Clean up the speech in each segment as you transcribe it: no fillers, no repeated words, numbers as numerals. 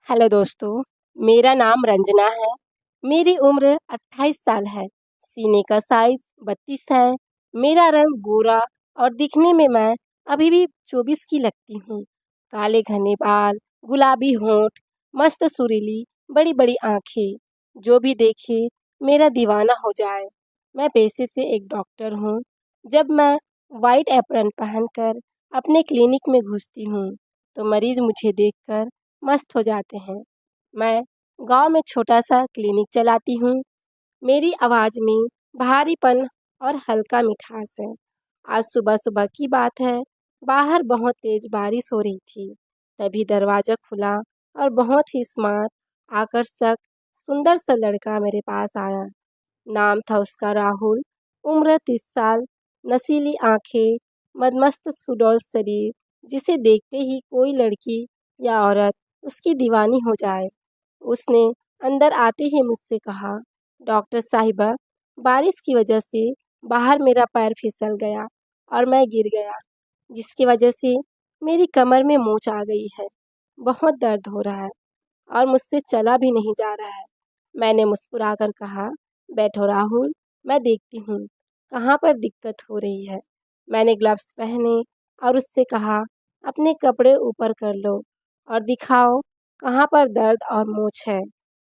Hello दोस्तों, मेरा नाम रंजना है। मेरी उम्र 28 साल है। सीने का साइज 32 है। मेरा रंग गोरा और दिखने में मैं अभी भी 24 की लगती हूँ। काले घने बाल, गुलाबी होंठ, मस्त सुरीली बड़ी बड़ी आंखें। जो भी देखे मेरा दीवाना हो जाए। मैं पेशे से एक डॉक्टर हूँ। जब मैं वाइट एप्रन पहनकर अपने क्लिनिक में घुसती हूँ तो मरीज मुझे देखकर मस्त हो जाते हैं। मैं गांव में छोटा सा क्लिनिक चलाती हूँ। मेरी आवाज़ में भारीपन और हल्का मिठास है। आज सुबह सुबह की बात है। बाहर बहुत तेज बारिश हो रही थी। तभी दरवाज़ा खुला और बहुत ही स्मार्ट, आकर्षक, सुंदर सा लड़का मेरे पास आया। नाम था उसका राहुल। उम्र 30 साल। नशीली आंखें, मदमस्त सुडौल शरीर, जिसे देखते ही कोई लड़की या औरत उसकी दीवानी हो जाए। उसने अंदर आते ही मुझसे कहा, डॉक्टर साहिबा, बारिश की वजह से बाहर मेरा पैर फिसल गया और मैं गिर गया, जिसकी वजह से मेरी कमर में मोच आ गई है। बहुत दर्द हो रहा है और मुझसे चला भी नहीं जा रहा है। मैंने मुस्कुराकर कहा, बैठो राहुल, मैं देखती हूँ कहाँ पर दिक्कत हो रही है। मैंने ग्लव्स पहने और उससे कहा, अपने कपड़े ऊपर कर लो और दिखाओ कहाँ पर दर्द और मोच है।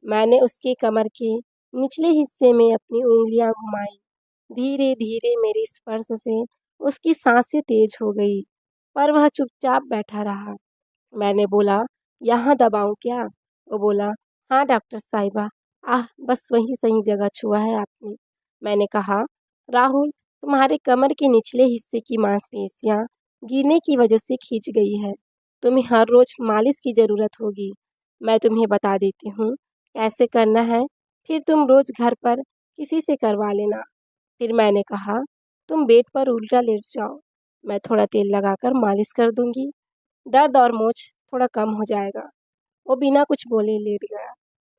मैंने उसके कमर के निचले हिस्से में अपनी उंगलियां घुमाई। धीरे धीरे मेरे स्पर्श से उसकी सांसें तेज हो गई, पर वह चुपचाप बैठा रहा। मैंने बोला, यहाँ दबाऊं क्या? वो बोला, हाँ डॉक्टर साहिबा, बस वही सही जगह छुआ है आपने। मैंने कहा, राहुल, तुम्हारे कमर के निचले हिस्से की मांसपेशियां गिरने की वजह से खींच गई है। तुम्हें हर रोज मालिश की ज़रूरत होगी। मैं तुम्हें बता देती हूँ कैसे करना है, फिर तुम रोज घर पर किसी से करवा लेना। फिर मैंने कहा, तुम बेड पर उल्टा लेट जाओ, मैं थोड़ा तेल लगाकर मालिश कर दूंगी, दर्द और मोच थोड़ा कम हो जाएगा। वो बिना कुछ बोले लेट गया।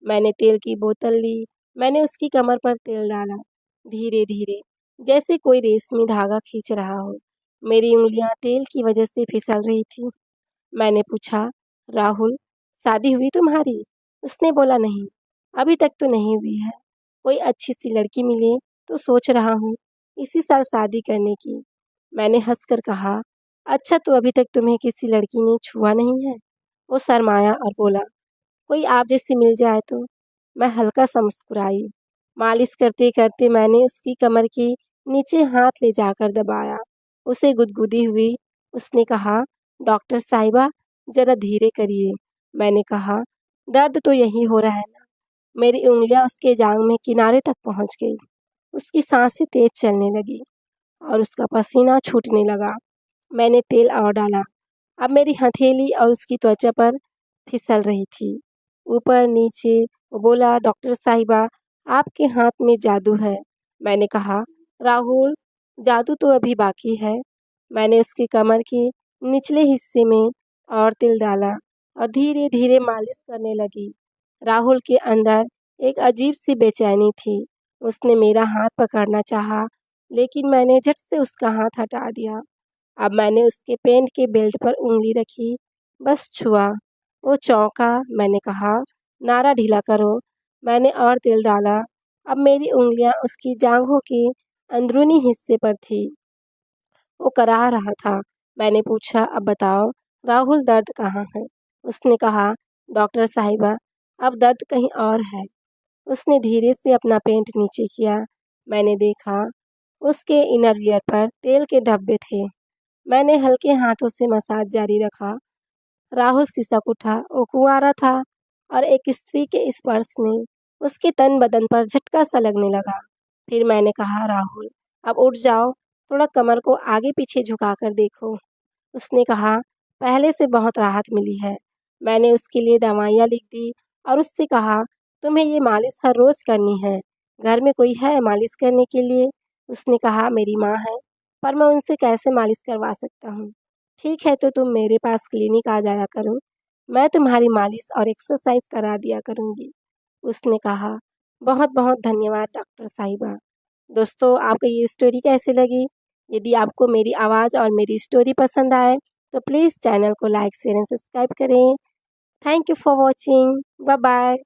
मैंने तेल की बोतल ली। मैंने उसकी कमर पर तेल डाला, धीरे धीरे, जैसे कोई रेशमी धागा खींच रहा हो। मेरी उंगलियां तेल की वजह से फिसल रही थी। मैंने पूछा, राहुल, शादी हुई तुम्हारी? उसने बोला, नहीं, अभी तक तो नहीं हुई है। कोई अच्छी सी लड़की मिले तो सोच रहा हूँ इसी साल शादी करने की। मैंने हंसकर कहा, अच्छा, तो अभी तक तुम्हें किसी लड़की ने छुआ नहीं है? वो शर्माया और बोला, कोई आप जैसी मिल जाए तो। मैं हल्का सा मुस्कुराई। मालिश करते करते मैंने उसकी कमर के नीचे हाथ ले जाकर दबाया। उसे गुदगुदी हुई। उसने कहा, डॉक्टर साहिबा, जरा धीरे करिए। मैंने कहा, दर्द तो यही हो रहा है ना। मेरी उंगलियां उसके जांग में किनारे तक पहुंच गई। उसकी सांसें तेज चलने लगी और उसका पसीना छूटने लगा। मैंने तेल और डाला। अब मेरी हथेली और उसकी त्वचा पर फिसल रही थी, ऊपर नीचे। वो बोला, डॉक्टर साहिबा, आपके हाथ में जादू है। मैंने कहा, राहुल, जादू तो अभी बाकी है। मैंने उसकी कमर के निचले हिस्से में और तिल डाला और धीरे धीरे मालिश करने लगी। राहुल के अंदर एक अजीब सी बेचैनी थी। उसने मेरा हाथ पकड़ना चाहा, लेकिन मैंने झट से उसका हाथ हटा दिया। अब मैंने उसके पैंट के बेल्ट पर उंगली रखी, बस छुआ। वो चौंका। मैंने कहा, नारा ढीला करो। मैंने और तेल डाला। अब मेरी उंगलियां उसकी जांघों के अंदरूनी हिस्से पर थी। वो कराह रहा था। मैंने पूछा, अब बताओ राहुल, दर्द कहाँ है? उसने कहा, डॉक्टर साहिबा, अब दर्द कहीं और है। उसने धीरे से अपना पैंट नीचे किया। मैंने देखा उसके इनर वियर पर तेल के धब्बे थे। मैंने हल्के हाथों से मसाज जारी रखा। राहुल सिसक उठा। वो कुंवारा था और एक स्त्री के स्पर्श ने उसके तन बदन पर झटका सा लगने लगा। फिर मैंने कहा, राहुल, अब उठ जाओ, थोड़ा कमर को आगे पीछे झुकाकर देखो। उसने कहा, पहले से बहुत राहत मिली है। मैंने उसके लिए दवाइयाँ लिख दी और उससे कहा, तुम्हें ये मालिश हर रोज करनी है। घर में कोई है मालिश करने के लिए? उसने कहा, मेरी माँ है, पर मैं उनसे कैसे मालिश करवा सकता हूँ। ठीक है, तो तुम मेरे पास क्लिनिक आ जाया करो, मैं तुम्हारी मालिश और एक्सरसाइज करा दिया करूँगी। उसने कहा, बहुत बहुत धन्यवाद डॉक्टर साहिबा। दोस्तों, आपको ये स्टोरी कैसी लगी? यदि आपको मेरी आवाज़ और मेरी स्टोरी पसंद आए तो प्लीज़ चैनल को लाइक शेयर एंड सब्सक्राइब करें। Thank you for watching. Bye bye.